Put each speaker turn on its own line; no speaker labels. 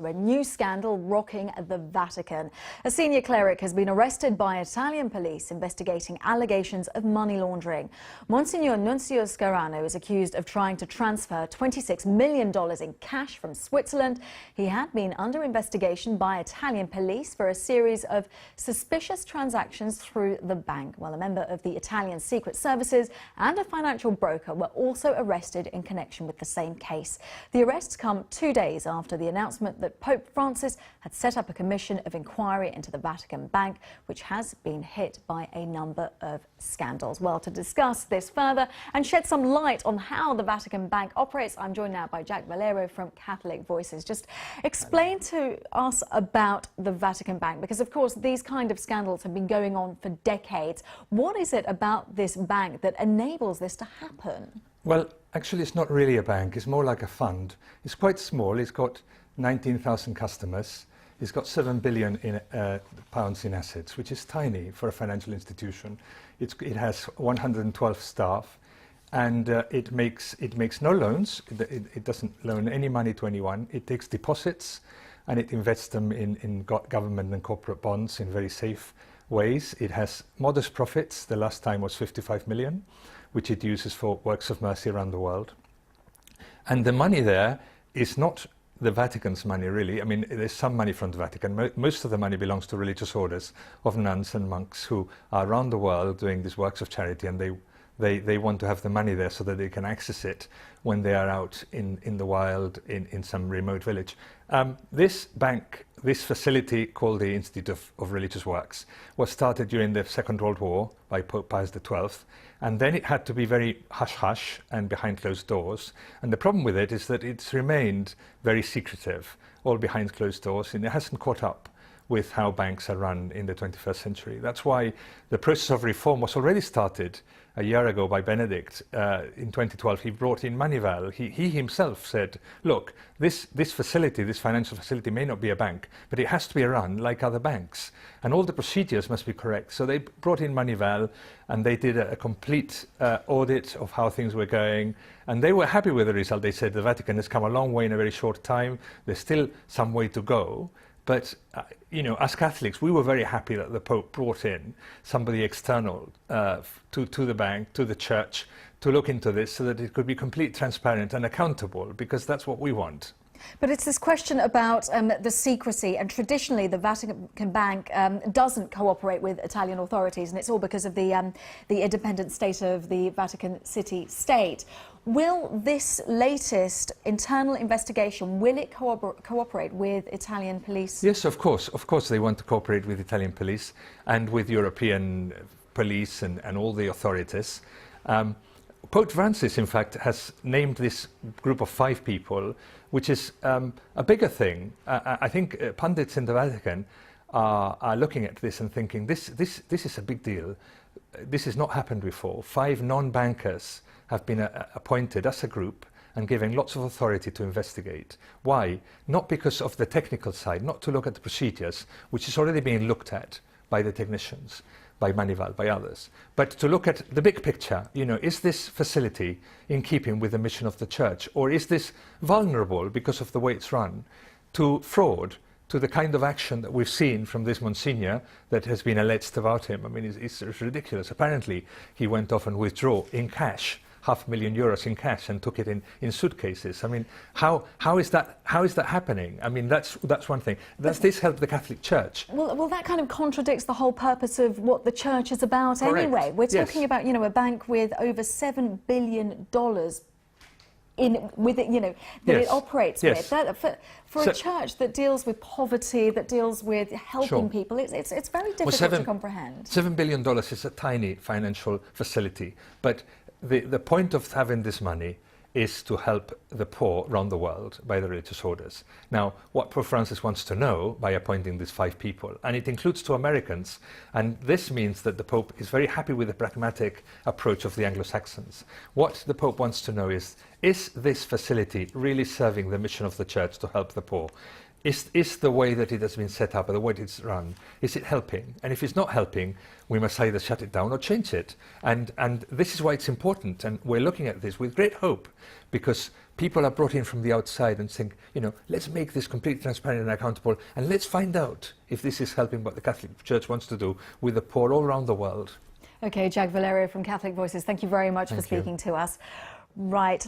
A new scandal rocking the Vatican. A senior cleric has been arrested by Italian police investigating allegations of money laundering. Monsignor Nunzio Scarano is accused of trying to transfer $26 million in cash from Switzerland. He had been under investigation by Italian police for a series of suspicious transactions through the bank. Well, a member of the Italian Secret Services and a financial broker were also arrested in connection with the same case. The arrests come 2 days after the announcement that Pope Francis had set up a commission of inquiry into the Vatican Bank, which has been hit by a number of scandals. Well, to discuss this further and shed some light on how the Vatican Bank operates, I'm joined now by Valero from Catholic Voices. Just explain to us about the Vatican Bank, because of course these kind of scandals have been going on for decades. What is it about this bank that enables this to happen?
Well, actually it's not really a bank, it's more like a fund. It's quite small, it's got 19,000 customers. It's got £7 billion pounds in assets, which is tiny for a financial institution. It has 112 staff, and it makes no loans. It doesn't loan any money to anyone. It takes deposits, and it invests them in government and corporate bonds in very safe ways. It has modest profits. The last time was 55 million, which it uses for works of mercy around the world. And the money there is not the Vatican's money, really. I mean, there's some money from the Vatican. Most of the money belongs to religious orders of nuns and monks who are around the world doing these works of charity, and they want to have the money there so that they can access it when they are out in the wild in some remote village. This bank, this facility called the Institute of Religious Works, was started during the Second World War by Pope Pius XII, and then it had to be very hush-hush and behind closed doors. And the problem with it is that it's remained very secretive, all behind closed doors, and it hasn't caught up with how banks are run in the 21st century. That's why the process of reform was already started a year ago by Benedict. In 2012, he brought in Manival. He himself said, look, this facility, this financial facility may not be a bank, but it has to be run like other banks. And all the procedures must be correct. So they brought in Manival, and they did a complete audit of how things were going. And they were happy with the result. They said the Vatican has come a long way in a very short time. There's still some way to go. But, you know, as Catholics, we were very happy that the Pope brought in somebody external to the bank, to the church, to look into this so that it could be completely transparent and accountable, because that's what we want.
But it's this question about the secrecy, and traditionally the Vatican Bank doesn't cooperate with Italian authorities, and it's all because of the independent state of the Vatican City state. Will this latest internal investigation, will it cooperate with Italian police?
Yes, of course. Of course they want to cooperate with Italian police and with European police and all the authorities. Pope Francis, in fact, has named this group of 5 people, which is a bigger thing. I think pundits in the Vatican are looking at this and thinking, this is a big deal. This has not happened before. 5 non-bankers have been appointed as a group and given lots of authority to investigate. Why? Not because of the technical side, not to look at the procedures, which is already being looked at by the technicians, by Manival, by others, but to look at the big picture. You know, is this facility in keeping with the mission of the Church, or is this vulnerable because of the way it's run to fraud, to the kind of action that we've seen from this Monsignor that has been alleged about him? I mean, it's ridiculous. Apparently, he went off and withdrew in cash, €500,000 in cash, and took it in suitcases. I mean, how is that happening? I mean, that's one thing. Does this help the Catholic Church?
Well, that kind of contradicts the whole purpose of what the Church is about. Correct. Anyway. We're talking about, you know, a bank with over $7 billion it operates with. For a church that deals with poverty, that deals with helping people, it's very difficult to comprehend.
$7 billion is a tiny financial facility, but the point of having this money is to help the poor around the world by the religious orders. Now, what Pope Francis wants to know by appointing these 5 people, and it includes 2 Americans, and this means that the Pope is very happy with the pragmatic approach of the Anglo-Saxons. What the Pope wants to know is this facility really serving the mission of the Church to help the poor? Is the way that it has been set up, or the way it's run, is it helping? And if it's not helping, we must either shut it down or change it. And this is why it's important, and we're looking at this with great hope, because people are brought in from the outside and think, you know, let's make this completely transparent and accountable, and let's find out if this is helping what the Catholic Church wants to do with the poor all around the world.
Okay, Jack Valero from Catholic Voices, thank you very much for speaking to us. Right.